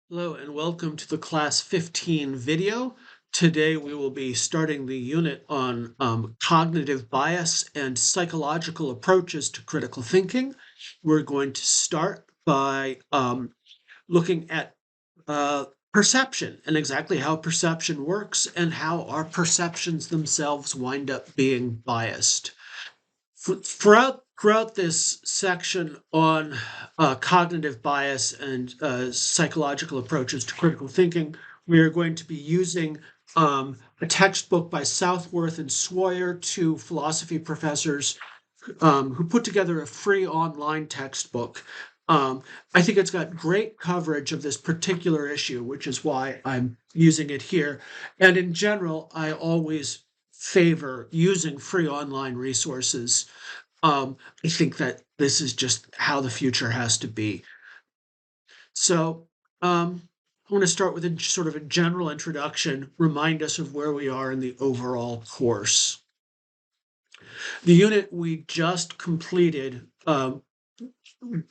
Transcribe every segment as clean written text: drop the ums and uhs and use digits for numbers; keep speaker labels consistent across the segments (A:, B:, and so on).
A: Hello and welcome to the Class 15 video. Today we will be starting the unit on cognitive bias and psychological approaches to critical thinking. We're going to start by looking at perception and exactly how perception works and how our perceptions themselves wind up being biased. Throughout this section on cognitive bias and psychological approaches to critical thinking, we are going to be using a textbook by Southworth and Swire, two philosophy professors who put together a free online textbook. I think it's got great coverage of this particular issue, which is why I'm using it here. And in general, I always favor using free online resources. I think that this is just how the future has to be. So, I want to start with a sort of a general introduction, remind us of where we are in the overall course. The unit we just completed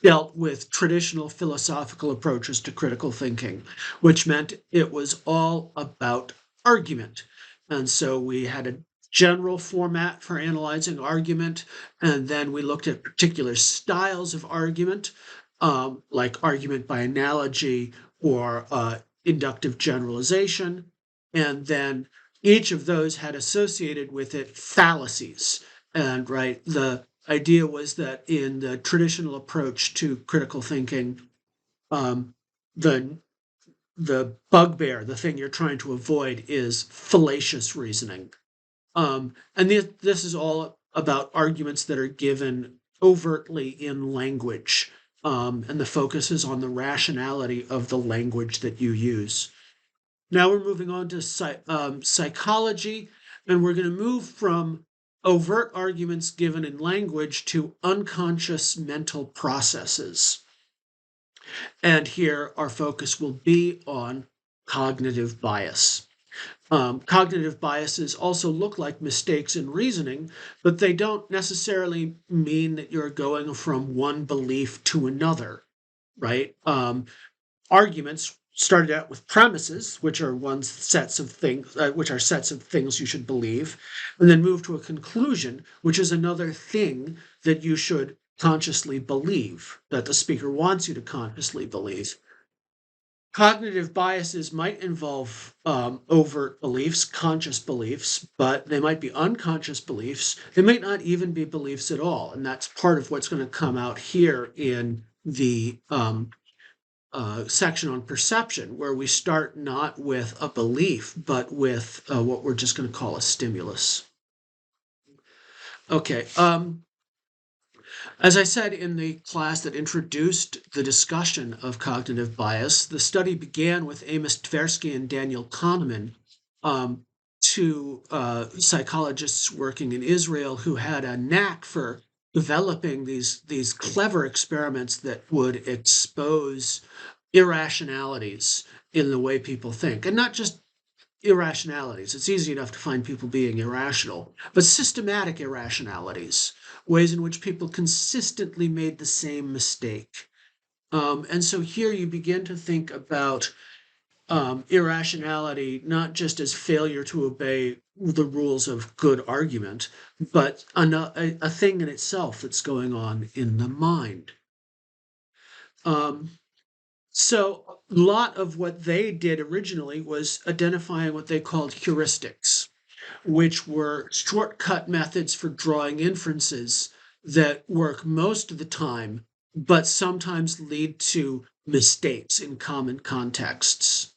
A: dealt with traditional philosophical approaches to critical thinking, which meant it was all about argument. And so we had a general format for analyzing argument, and then we looked at particular styles of argument, like argument by analogy or inductive generalization. And then each of those had associated with it fallacies. And the idea was that in the traditional approach to critical thinking, um, the the bugbear, the thing you're trying to avoid, is fallacious reasoning. And this is all about arguments that are given overtly in language, and the focus is on the rationality of the language that you use. Now we're moving on to psychology, and we're going to move from overt arguments given in language to unconscious mental processes. And here our focus will be on cognitive bias. Cognitive biases also look like mistakes in reasoning, but they don't necessarily mean that you're going from one belief to another, right? Arguments started out with premises, which are sets of things you should believe, and then move to a conclusion, which is another thing that you should consciously believe, that the speaker wants you to consciously believe. Cognitive biases might involve overt beliefs, conscious beliefs, but they might be unconscious beliefs. They might not even be beliefs at all, and that's part of what's going to come out here in the section on perception, where we start not with a belief, but with what we're just going to call a stimulus. Okay. As I said in the class that introduced the discussion of cognitive bias, the study began with Amos Tversky and Daniel Kahneman, two psychologists working in Israel who had a knack for developing these clever experiments that would expose irrationalities in the way people think, and not just irrationalities. It's easy enough to find people being irrational, but systematic irrationalities, ways in which people consistently made the same mistake. And so here you begin to think about irrationality not just as failure to obey the rules of good argument, but a thing in itself that's going on in the mind. So a lot of what they did originally was identifying what they called heuristics, which were shortcut methods for drawing inferences that work most of the time, but sometimes lead to mistakes in common contexts.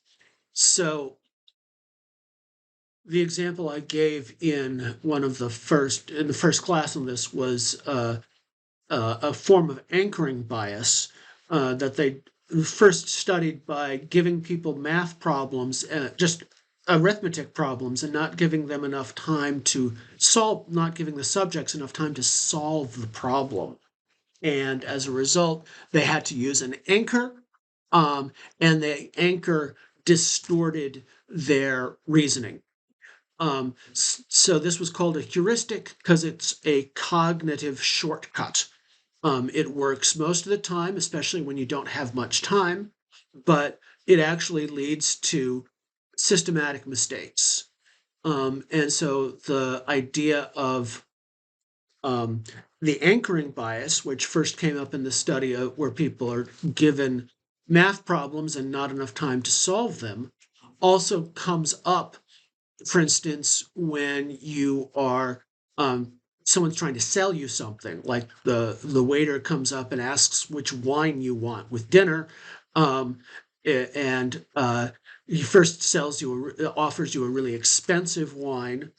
A: So the example I gave in the first class on this was a form of anchoring bias that they first studied by giving people math problems, just arithmetic problems, and not giving them enough time to not giving the subjects enough time to solve the problem. And as a result, they had to use an anchor, and the anchor distorted their reasoning. So this was called a heuristic because it's a cognitive shortcut. It works most of the time, especially when you don't have much time, but it actually leads to systematic mistakes. And so the idea of the anchoring bias, which first came up in the study of where people are given math problems and not enough time to solve them, also comes up, for instance, when you are someone's trying to sell you something, like the waiter comes up and asks which wine you want with dinner, um, and he first offers you a really expensive wine,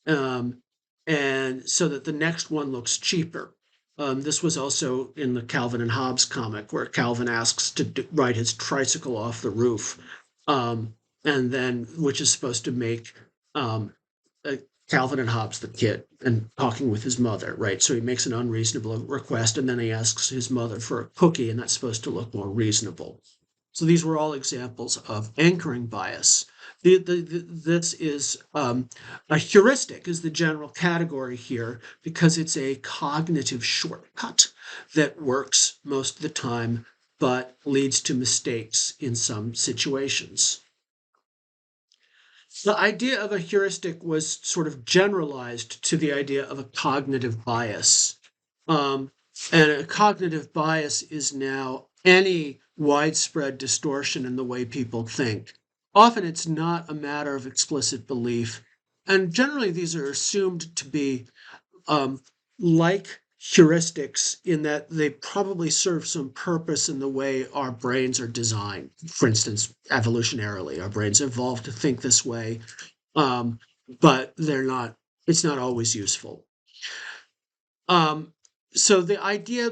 A: um, and so that the next one looks cheaper. This was also in the Calvin and Hobbes comic, where Calvin asks to ride his tricycle off the roof, and then which is supposed to make um, uh, Calvin and Hobbes the kid and talking with his mother, right? So he makes an unreasonable request, and then he asks his mother for a cookie, and that's supposed to look more reasonable. So these were all examples of anchoring bias. This is a heuristic is the general category here because it's a cognitive shortcut that works most of the time, but leads to mistakes in some situations. The idea of a heuristic was sort of generalized to the idea of a cognitive bias. Um, and a cognitive bias is now any widespread distortion in the way people think. Often it's not a matter of explicit belief. And generally, these are assumed to be like heuristics in that they probably serve some purpose in the way our brains are designed. For instance, evolutionarily, our brains evolved to think this way, but it's not always useful. So the idea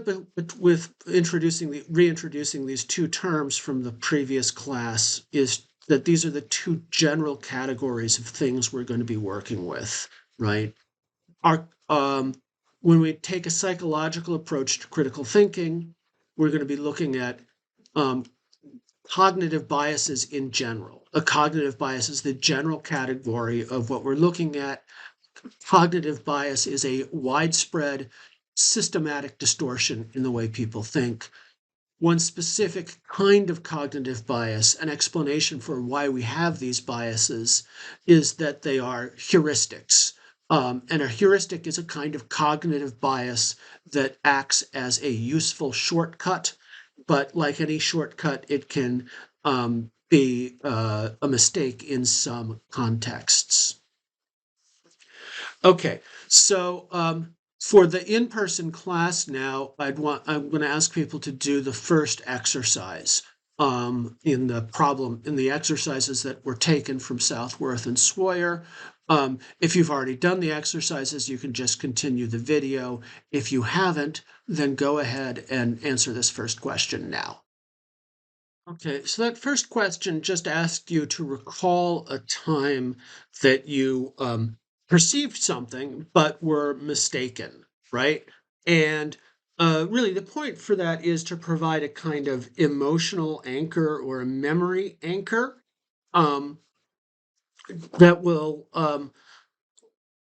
A: with reintroducing these two terms from the previous class is that these are the two general categories of things we're going to be working with, right? When we take a psychological approach to critical thinking, we're going to be looking at cognitive biases in general. A cognitive bias is the general category of what we're looking at. Cognitive bias is a widespread, systematic distortion in the way people think. One specific kind of cognitive bias, an explanation for why we have these biases, is that they are heuristics. And a heuristic is a kind of cognitive bias that acts as a useful shortcut, but like any shortcut, it can be a mistake in some contexts. Okay, so for the in-person class now, I'm going to ask people to do the first exercise in the exercises that were taken from Southworth and Swire. If you've already done the exercises, you can just continue the video. If you haven't, then go ahead and answer this first question now. Okay, so that first question just asked you to recall a time that you perceived something but were mistaken, right? And really, the point for that is to provide a kind of emotional anchor or a memory anchor um, that will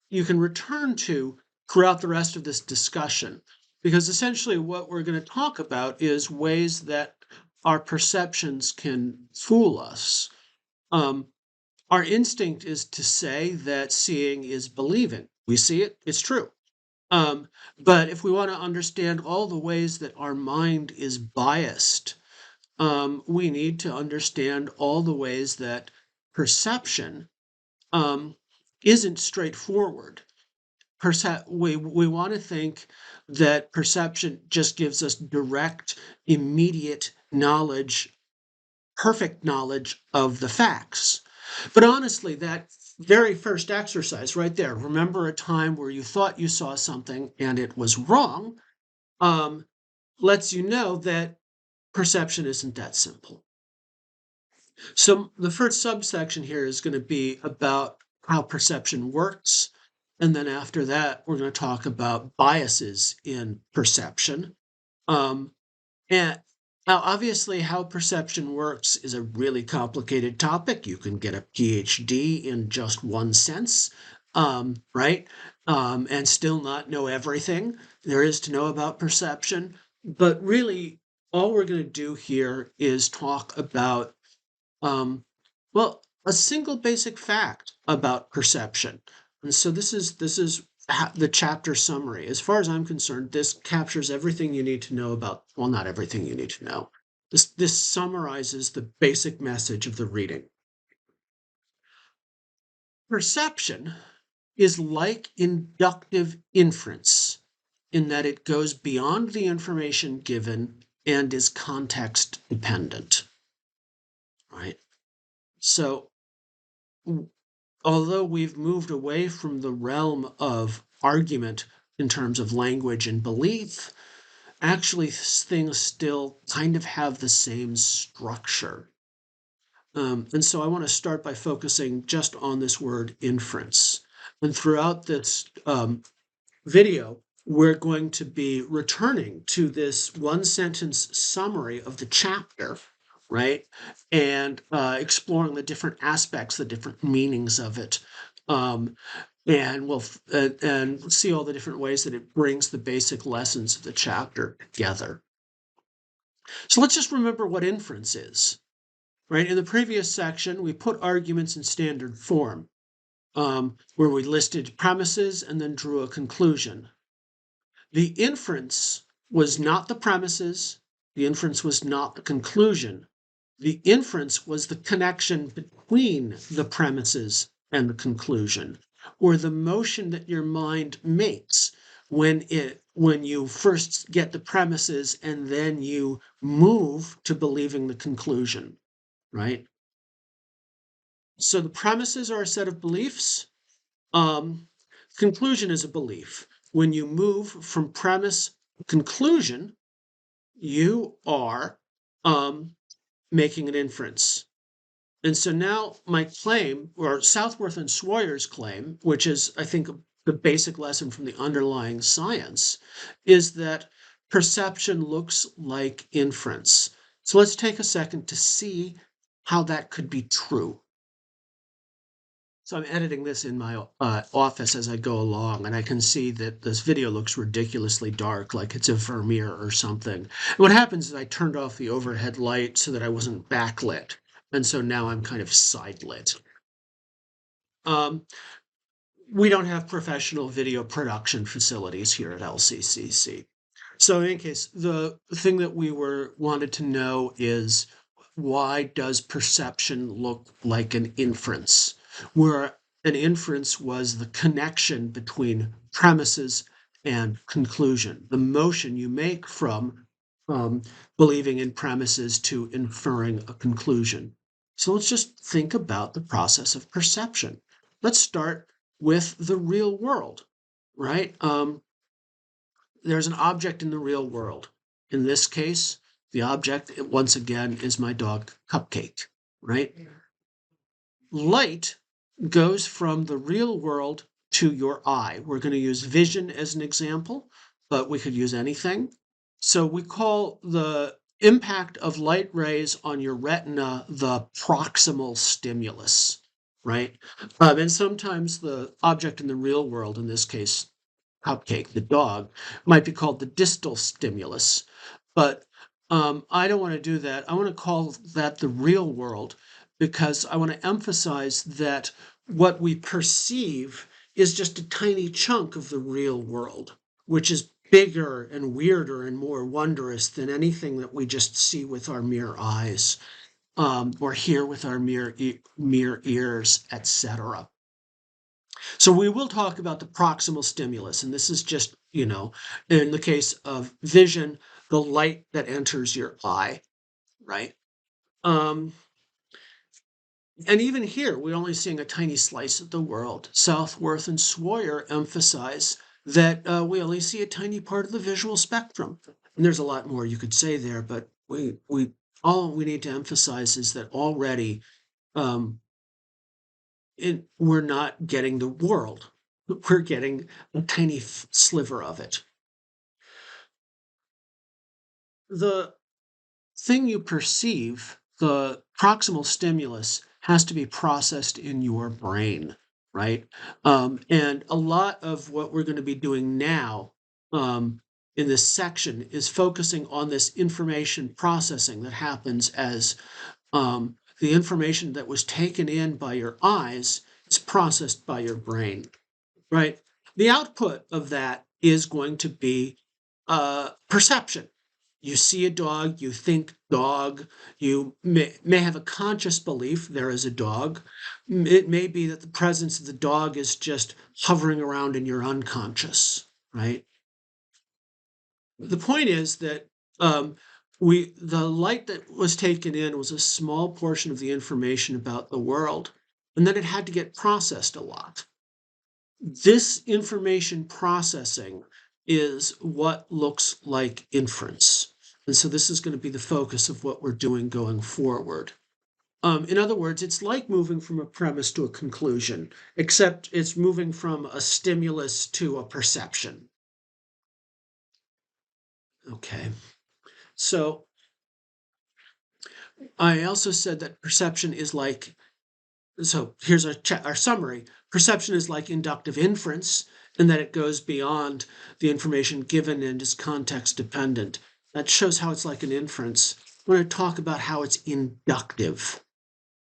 A: you can return to throughout the rest of this discussion. Because essentially, what we're going to talk about is ways that our perceptions can fool us. Our instinct is to say that seeing is believing. We see it, it's true. But if we want to understand all the ways that our mind is biased, we need to understand all the ways that perception isn't straightforward. We want to think that perception just gives us direct, immediate knowledge, perfect knowledge of the facts. But honestly, that very first exercise right there, remember a time where you thought you saw something and it was wrong, lets you know that perception isn't that simple. So the first subsection here is going to be about how perception works. And then after that, we're going to talk about biases in perception. And now, obviously, how perception works is a really complicated topic. You can get a PhD in just one sense, right? And still not know everything there is to know about perception. But really, all we're going to do here is talk about Well, a single basic fact about perception. And so this is the chapter summary. As far as I'm concerned, this captures everything you need to know about, well, not everything you need to know. This summarizes the basic message of the reading. Perception is like inductive inference in that it goes beyond the information given and is context dependent, right? So although we've moved away from the realm of argument in terms of language and belief, actually things still kind of have the same structure. And so I want to start by focusing just on this word inference. And throughout this video, we're going to be returning to this one sentence summary of the chapter, right? And exploring the different aspects, the different meanings of it. And we'll and see all the different ways that it brings the basic lessons of the chapter together. So let's just remember what inference is, right? In the previous section, we put arguments in standard form, where we listed premises and then drew a conclusion. The inference was not the premises. The inference was not the conclusion. The inference was the connection between the premises and the conclusion, or the motion that your mind makes when you first get the premises and then you move to believing the conclusion, right? So the premises are a set of beliefs. Conclusion is a belief. When you move from premise to conclusion, you are making an inference. And so now my claim, or Southworth and Sawyer's claim, which is, I think, the basic lesson from the underlying science, is that perception looks like inference. So let's take a second to see how that could be true. So I'm editing this in my office as I go along, and I can see that this video looks ridiculously dark, like it's a Vermeer or something. And what happens is I turned off the overhead light so that I wasn't backlit, and so now I'm kind of sidelit. We don't have professional video production facilities here at LCCC. So in any case, the thing that we wanted to know is, why does perception look like an inference? Where an inference was the connection between premises and conclusion, the motion you make from believing in premises to inferring a conclusion. So let's just think about the process of perception. Let's start with the real world, right? There's an object in the real world. In this case, the object, once again, is my dog Cupcake, right? Light goes from the real world to your eye. We're going to use vision as an example, but we could use anything. So we call the impact of light rays on your retina the proximal stimulus, right? And sometimes the object in the real world, in this case, Cupcake, the dog, might be called the distal stimulus. But I don't want to do that. I want to call that the real world, because I want to emphasize that what we perceive is just a tiny chunk of the real world, which is bigger and weirder and more wondrous than anything that we just see with our mere eyes, or hear with our mere ears, etc. So we will talk about the proximal stimulus, and this is just, in the case of vision, the light that enters your eye, right? And even here, we're only seeing a tiny slice of the world. Southworth and Swyer emphasize that we only see a tiny part of the visual spectrum. And there's a lot more you could say there, but all we need to emphasize is that already we're not getting the world. We're getting a tiny sliver of it. The thing you perceive, the proximal stimulus, has to be processed in your brain, right? And a lot of what we're going to be doing now in this section is focusing on this information processing that happens as the information that was taken in by your eyes is processed by your brain, right? The output of that is going to be perception. You see a dog, you think dog, you may have a conscious belief there is a dog. It may be that the presence of the dog is just hovering around in your unconscious, right? The point is that the light that was taken in was a small portion of the information about the world, and then it had to get processed a lot. This information processing is what looks like inference. And so this is going to be the focus of what we're doing going forward. In other words, it's like moving from a premise to a conclusion, except it's moving from a stimulus to a perception. Okay, so I also said that perception is like, so here's our summary. Perception is like inductive inference in that it goes beyond the information given and is context dependent. That shows how it's like an inference. I'm going to talk about how it's inductive.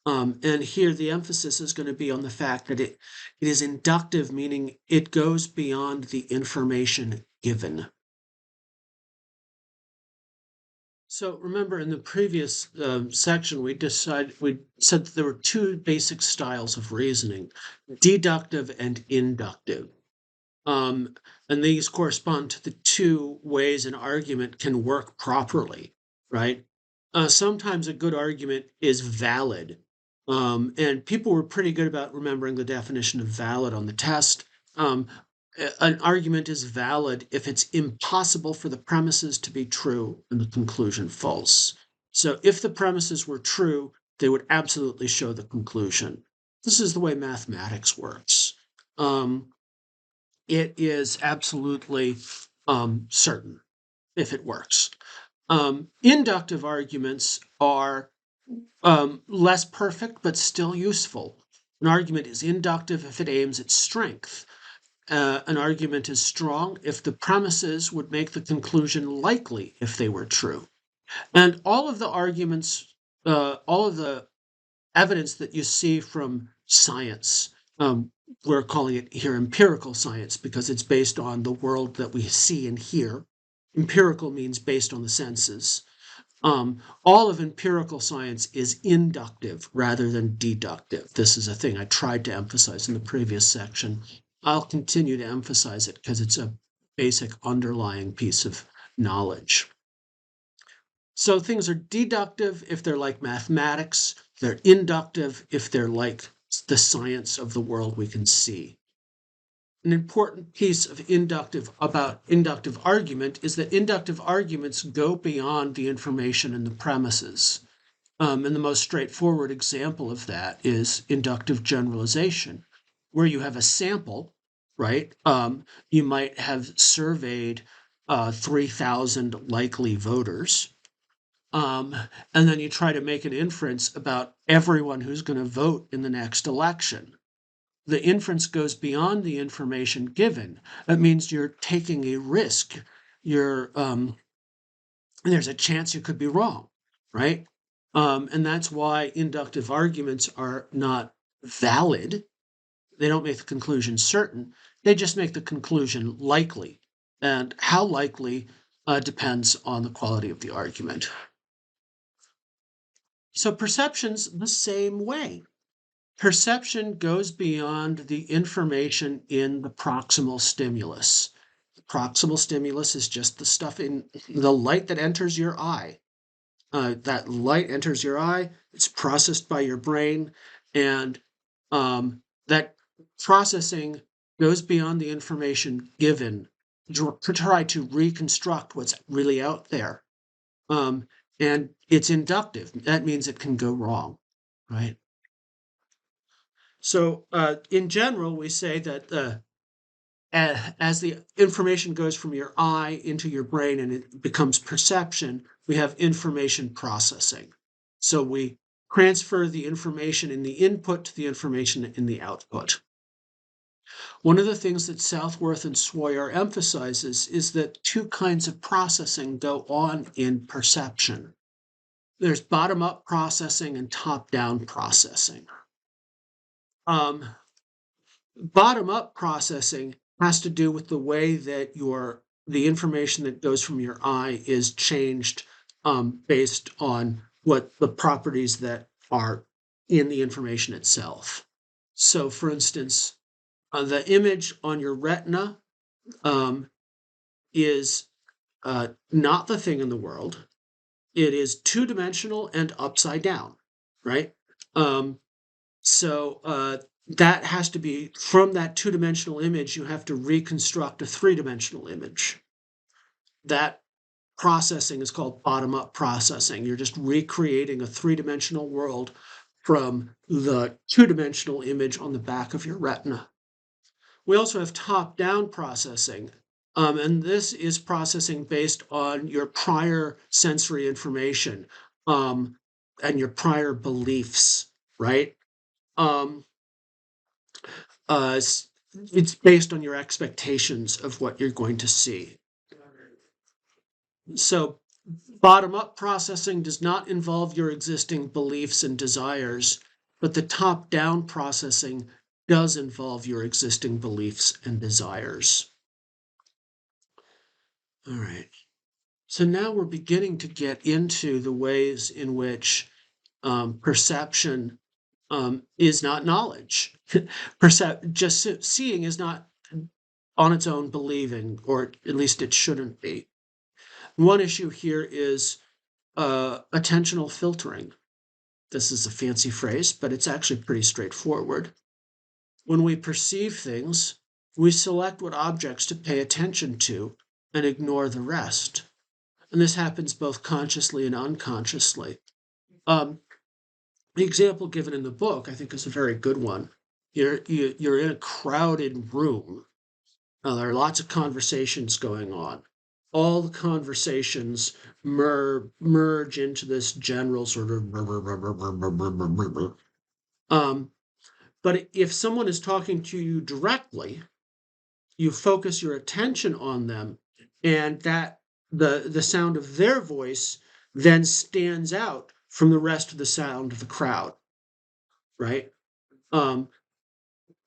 A: And here the emphasis is going to be on the fact that it is inductive, meaning it goes beyond the information given. So remember in the previous section, we said that there were two basic styles of reasoning, deductive and inductive. And these correspond to the two ways an argument can work properly, right? Sometimes a good argument is valid. And people were pretty good about remembering the definition of valid on the test. An argument is valid if it's impossible for the premises to be true and the conclusion false. So if the premises were true, they would absolutely show the conclusion. This is the way mathematics works. It is absolutely certain if it works. Inductive arguments are less perfect, but still useful. An argument is inductive if it aims at strength. An argument is strong if the premises would make the conclusion likely if they were true. And all of the arguments, all of the evidence that you see from science, we're calling it here empirical science because it's based on the world that we see and hear. Empirical means based on the senses. All of empirical science is inductive rather than deductive. This is a thing I tried to emphasize in the previous section. I'll continue to emphasize it because it's a basic underlying piece of knowledge. So things are deductive if they're like mathematics. They're inductive if they're like the science of the world we can see. An important piece of inductive argument is that inductive arguments go beyond the information and the premises. And the most straightforward example of that is inductive generalization, where you have a sample, right? You might have surveyed 3,000 likely voters. And then you try to make an inference about everyone who's going to vote in the next election. The inference goes beyond the information given. That means you're taking a risk. There's a chance you could be wrong, right? And that's why inductive arguments are not valid. They don't make the conclusion certain. They just make the conclusion likely. And how likely depends on the quality of the argument. So perception's the same way. Perception goes beyond the information in the proximal stimulus. The proximal stimulus is just the stuff in the light that enters your eye. That light enters your eye, it's processed by your brain, and that processing goes beyond the information given to try to reconstruct what's really out there. And it's inductive. That means it can go wrong, right? So in general, we say that as the information goes from your eye into your brain and it becomes perception, we have information processing. So we transfer the information in the input to the information in the output. One of the things that Southworth and Swire emphasizes is that two kinds of processing go on in perception. There's bottom-up processing and top-down processing. Bottom-up processing has to do with the way that the information that goes from your eye is changed based on what the properties that are in the information itself. So, for instance, the image on your retina is not the thing in the world. It is two-dimensional and upside down, right? So that has to be, from that two-dimensional image, you have to reconstruct a three-dimensional image. That processing is called bottom-up processing. You're just recreating a three-dimensional world from the two-dimensional image on the back of your retina. We also have top-down processing, and this is processing based on your prior sensory information and your prior beliefs, right? It's based on your expectations of what you're going to see. So bottom-up processing does not involve your existing beliefs and desires, but the top-down processing does involve your existing beliefs and desires. All right. So now we're beginning to get into the ways in which perception is not knowledge. Just seeing is not on its own believing, or at least it shouldn't be. One issue here is attentional filtering. This is a fancy phrase, but it's actually pretty straightforward. When we perceive things, we select what objects to pay attention to and ignore the rest. And this happens both consciously and unconsciously. The example given in the book, I think, is a very good one. You're in a crowded room. There are lots of conversations going on. All the conversations merge into this general sort of. But if someone is talking to you directly, you focus your attention on them, and that the sound of their voice then stands out from the rest of the sound of the crowd, right?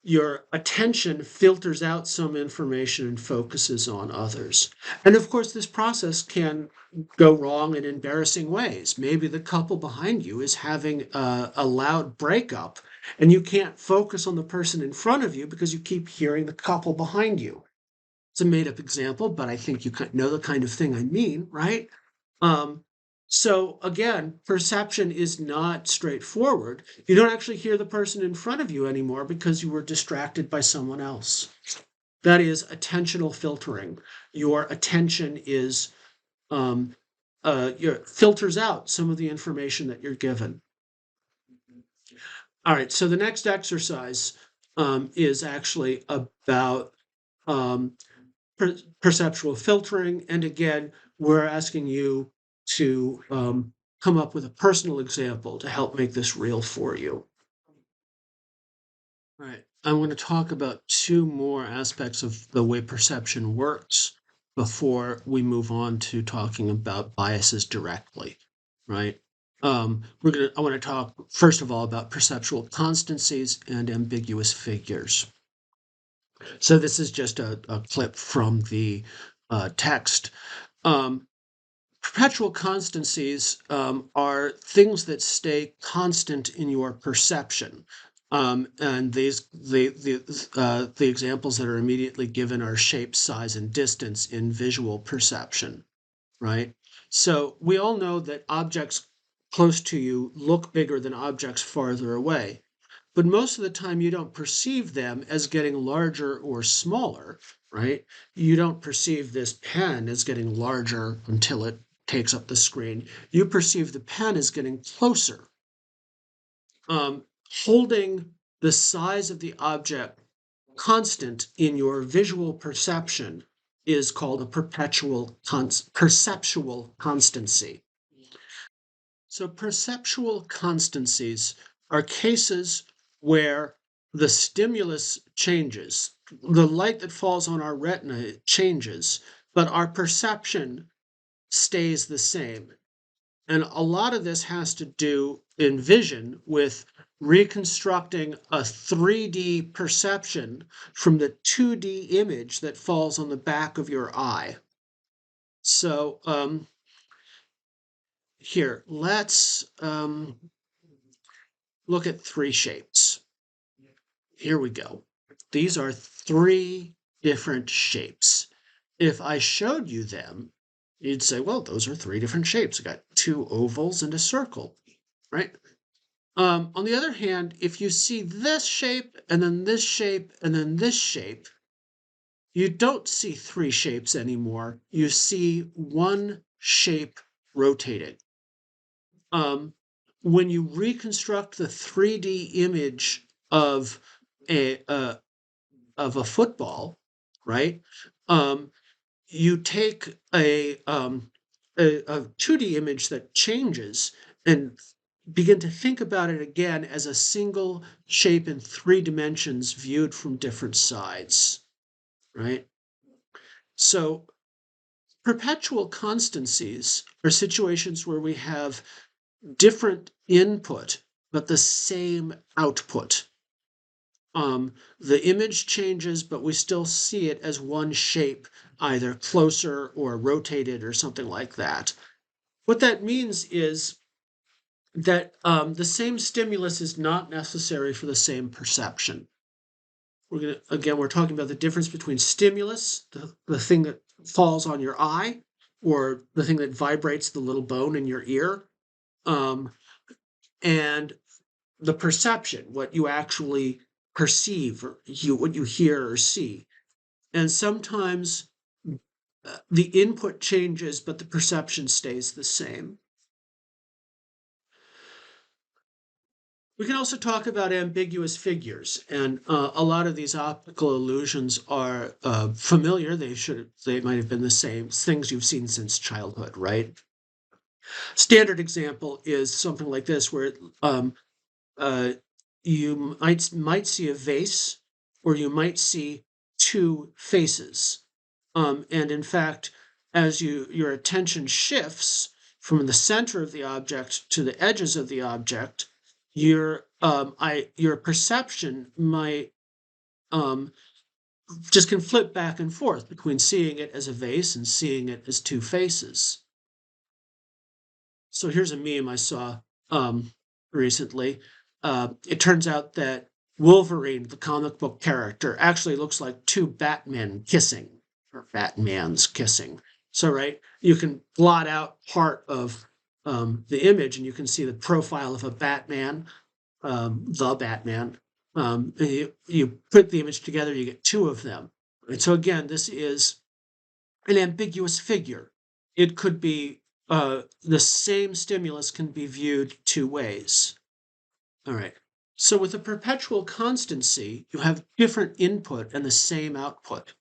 A: Your attention filters out some information and focuses on others. And of course, this process can go wrong in embarrassing ways. Maybe the couple behind you is having a loud breakup, and you can't focus on the person in front of you because you keep hearing the couple behind you. It's a made-up example, but I think you know the kind of thing I mean, right? So again, perception is not straightforward. You don't actually hear the person in front of you anymore because you were distracted by someone else. That is attentional filtering. Your attention is filters out some of the information that you're given. All right, so the next exercise is actually about perceptual filtering. And again, we're asking you to come up with a personal example to help make this real for you. All right, I want to talk about two more aspects of the way perception works before we move on to talking about biases directly, right? I want to talk first of all about perceptual constancies and ambiguous figures. So this is just a clip from the text. Perpetual constancies are things that stay constant in your perception. And the examples that are immediately given are shape, size, and distance in visual perception, right? So we all know that objects close to you look bigger than objects farther away. But most of the time, you don't perceive them as getting larger or smaller, right? You don't perceive this pen as getting larger until it takes up the screen. You perceive the pen as getting closer. Holding the size of the object constant in your visual perception is called a perceptual constancy. So perceptual constancies are cases where the stimulus changes. The light that falls on our retina changes, but our perception stays the same. And a lot of this has to do in vision with reconstructing a 3D perception from the 2D image that falls on the back of your eye. So here, let's look at three shapes. Here we go. These are three different shapes. If I showed you them, you'd say, well, those are three different shapes. I got two ovals and a circle, right? On the other hand, if you see this shape and then this shape and then this shape, you don't see three shapes anymore. You see one shape rotated. When you reconstruct the 3D image of a football, right? You take a 2D image that changes and begin to think about it again as a single shape in 3 dimensions viewed from different sides, right? So perpetual constancies are situations where we have different input, but the same output. The image changes, but we still see it as one shape, either closer or rotated or something like that. What that means is that the same stimulus is not necessary for the same perception. We're talking about the difference between stimulus, the thing that falls on your eye, or the thing that vibrates the little bone in your ear, and the perception, what you actually perceive, or what you hear or see. And sometimes the input changes, but the perception stays the same. We can also talk about ambiguous figures, and a lot of these optical illusions are familiar. They might have been the same things you've seen since childhood, right? Standard example is something like this, where you might see a vase, or you might see two faces, and in fact, as your attention shifts from the center of the object to the edges of the object, your perception might just can flip back and forth between seeing it as a vase and seeing it as two faces. So here's a meme I saw recently. It turns out that Wolverine, the comic book character, actually looks like two Batmen kissing, or Batmans kissing. So, right, you can blot out part of the image and you can see the profile of a Batman, the Batman. And you put the image together, you get two of them. And so again, this is an ambiguous figure. It could be the same stimulus can be viewed two ways. All right. So with a perpetual constancy, you have different input and the same output.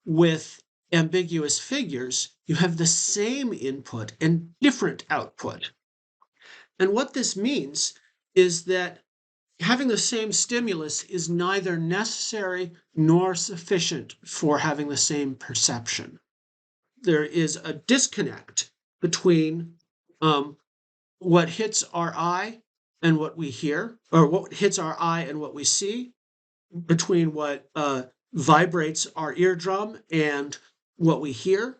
A: With ambiguous figures, you have the same input and different output. And what this means is that having the same stimulus is neither necessary nor sufficient for having the same perception. There is a disconnect between what hits our eye and what we hear, or what hits our eye and what we see, between what vibrates our eardrum and what we hear,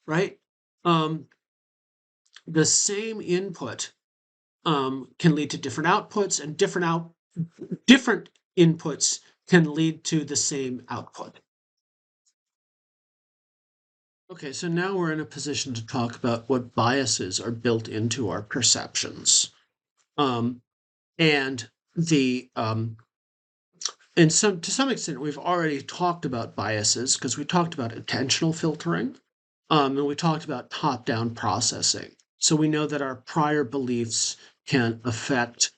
A: right? The same input can lead to different outputs, and different inputs can lead to the same output. Okay, so now we're in a position to talk about what biases are built into our perceptions. And the to some extent, we've already talked about biases because we talked about attentional filtering, and we talked about top-down processing. So we know that our prior beliefs can affect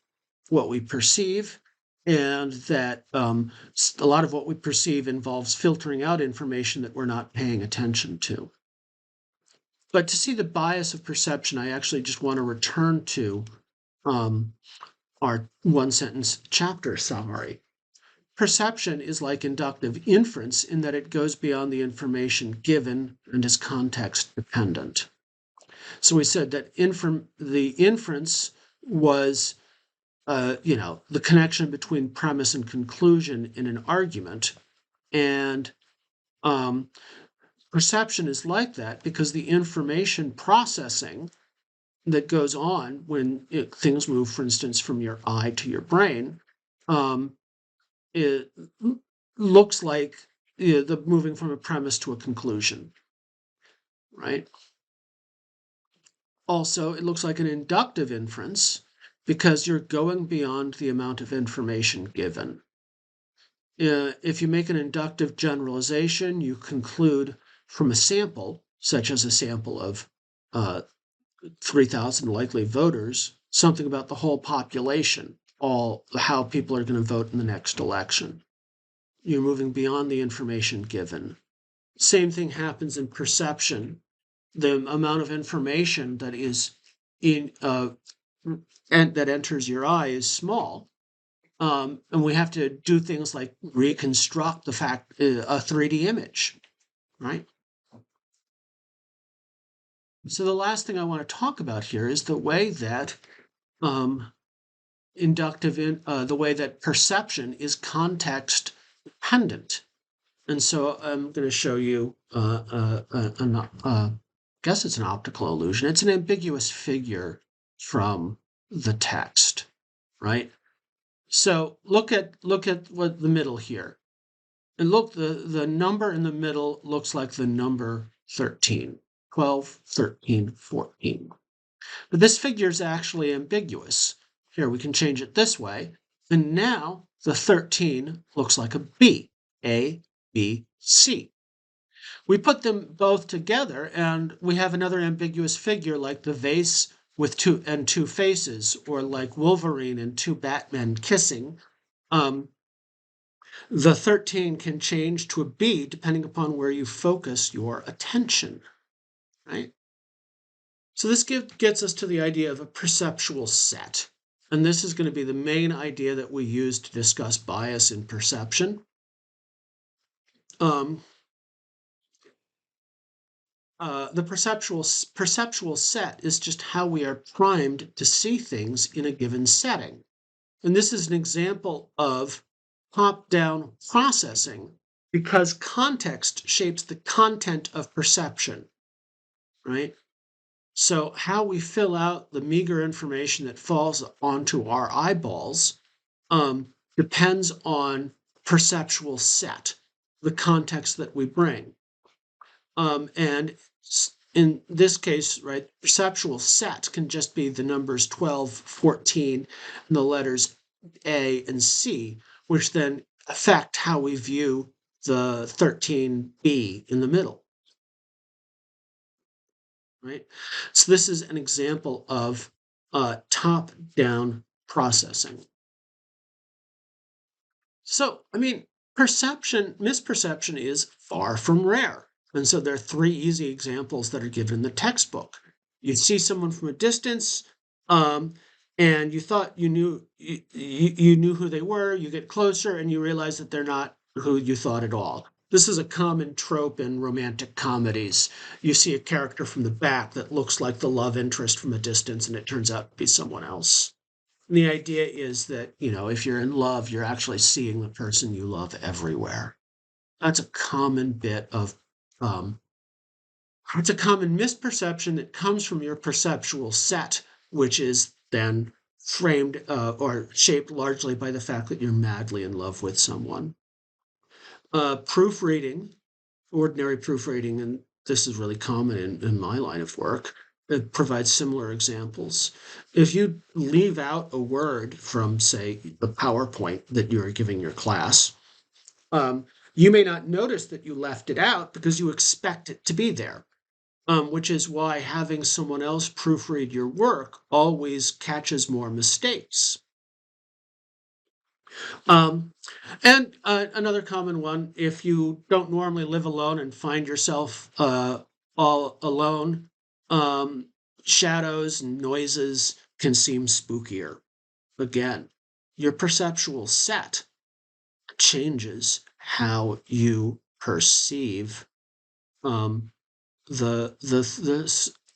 A: what we perceive, and that a lot of what we perceive involves filtering out information that we're not paying attention to. But to see the bias of perception, I actually just want to return to our one-sentence chapter summary. Perception is like inductive inference in that it goes beyond the information given and is context dependent. So we said that the inference was, the connection between premise and conclusion in an argument. And perception is like that because the information processing that goes on when things move, for instance, from your eye to your brain, it looks like the moving from a premise to a conclusion, right? Also, it looks like an inductive inference because you're going beyond the amount of information given. If you make an inductive generalization, you conclude from a sample, such as a sample of 3,000 likely voters, something about the whole population, how people are going to vote in the next election. You're moving beyond the information given. Same thing happens in perception. The amount of information that is and that enters your eye is small, and we have to do things like reconstruct a 3D image, right? So the last thing I want to talk about here is the way that the way that perception is context dependent. And so I'm going to show you, I guess it's an optical illusion. It's an ambiguous figure from the text, right? So look at what the middle here. And look, the number in the middle looks like the number 13, 12, 13, 14. But this figure is actually ambiguous. Here, we can change it this way. And now the 13 looks like a B, A, B, C. We put them both together and we have another ambiguous figure like the vase with two faces, or like Wolverine and two Batmen kissing. The 13 can change to a B depending upon where you focus your attention, right? So this gets us to the idea of a perceptual set. And this is going to be the main idea that we use to discuss bias in perception. The perceptual set is just how we are primed to see things in a given setting. And this is an example of top-down processing because context shapes the content of perception, right? So how we fill out the meager information that falls onto our eyeballs depends on perceptual set, the context that we bring. And in this case, right, perceptual set can just be the numbers 12, 14, and the letters A and C, which then affect how we view the 13B in the middle. Right? So this is an example of top-down processing. So, I mean, misperception is far from rare. And so there are three easy examples that are given in the textbook. You see someone from a distance, and you thought you knew who they were. You get closer, and you realize that they're not who you thought at all. This is a common trope in romantic comedies. You see a character from the back that looks like the love interest from a distance, and it turns out to be someone else. And the idea is that, if you're in love, you're actually seeing the person you love everywhere. That's a common bit of, it's a common misperception that comes from your perceptual set, which is then framed or shaped largely by the fact that you're madly in love with someone. Proofreading, ordinary proofreading, and this is really common in my line of work, it provides similar examples. If you leave out a word from, say, the PowerPoint that you are giving your class, you may not notice that you left it out because you expect it to be there, which is why having someone else proofread your work always catches more mistakes. And another common one, if you don't normally live alone and find yourself all alone, shadows and noises can seem spookier. Again, your perceptual set changes how you perceive the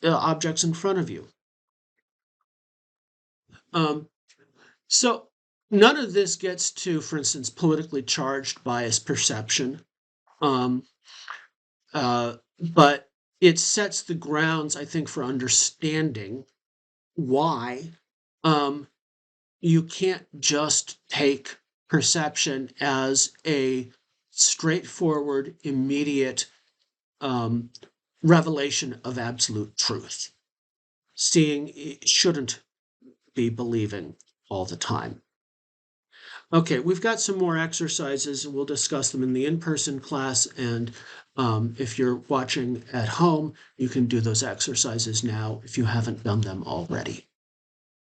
A: objects in front of you. So none of this gets to, for instance, politically charged bias perception, but it sets the grounds, I think, for understanding why you can't just take perception as a straightforward, immediate revelation of absolute truth. Seeing shouldn't be believing all the time. Okay, we've got some more exercises, and we'll discuss them in the in-person class. And if you're watching at home, you can do those exercises now if you haven't done them already.